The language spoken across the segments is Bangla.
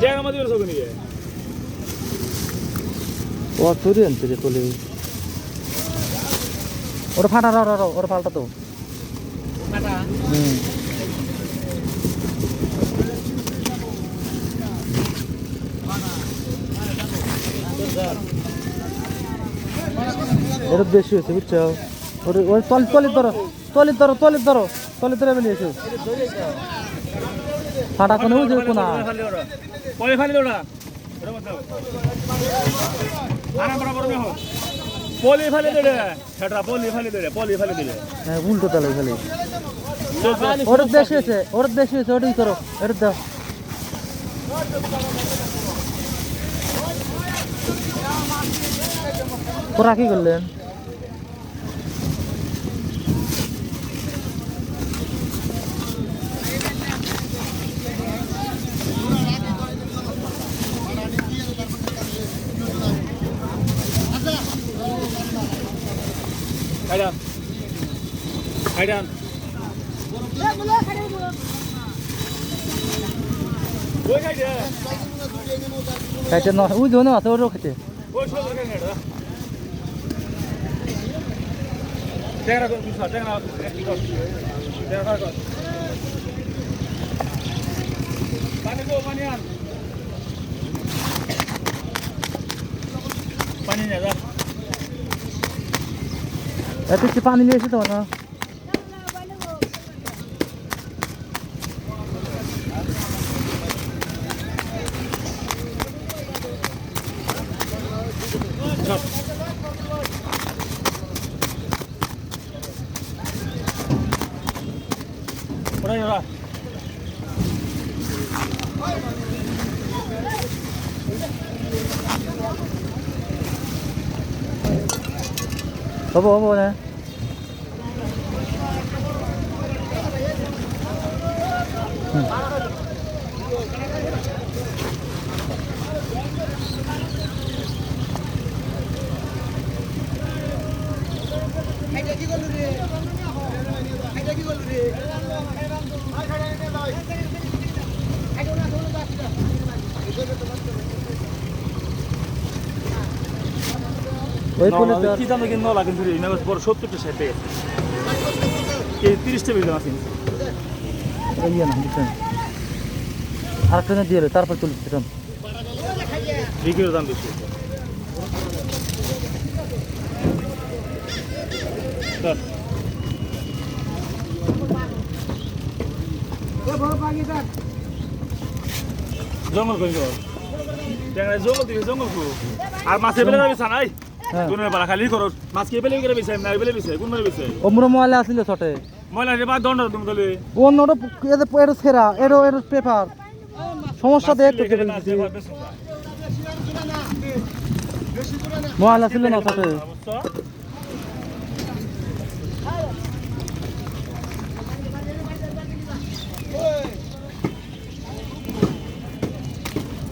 জায়গা মধ্যে বের সগনি ও চুরি আনছে রে তোলে ওটা ফাটা ওটা পাল্টা তো ফাটা ওটা বেশি হয়েছে বুঝছো ওর ওই তলির ধরো বেরিয়েছে ফাটা কোনো বুঝে কোনা পলি ফালি দৌড়া আনা বরাবর না হোক পলি ফালি দৌড়ে ছাড়া পলি ফালি দৌড়ে হ্যাঁ উল্টো তালে খালি ওটা বেশি হয়েছে ওটাই করো এটা দাও ওরা কি করলেন হাইডান ওই খাইছে খাইতে না ওই ধনে আছে ওরও খেতে ওই সদর খাইছে এটা তেরা কোন কিছু তেরা পানি আন পানি নিয়ে যা এত কি পানি নিয়ে এসে তো না ওরা ওরা হবো না ওই কোলে তো কি জানো কিন্তু লাগে ধরে না বড় 70টা 60 টাকা এই 30টা বিল আছে এই না বুঝছেন আরেকটা দিয়ে তারপর চলে যেতাম বিক্রির দাম বেশি স্যার জঙ্গল কই গো ট্যাংরা জঙ্গল কো আর মাছে বেলে যাবে সানাই কোন পালা খালি করো মাছ কে বেলে করে বেছে না বেলে বেছে কোন মানে বেছে ওমরা ময়লা আছিল ছটে ময়লা রে বা দন্ড তুমি দলে অন্যটা এর সেরা এর পেপার সমস্যা দেখ তো ময়লা ছিল না ছটে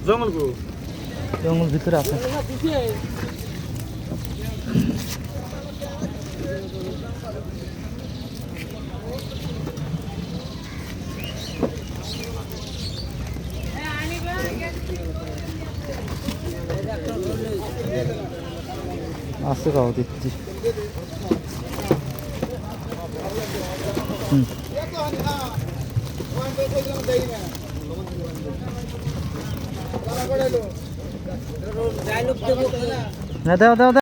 জঙ্গল কো জঙ্গল ভিতরে আছে আছে গাও দিচ্ছি না দাও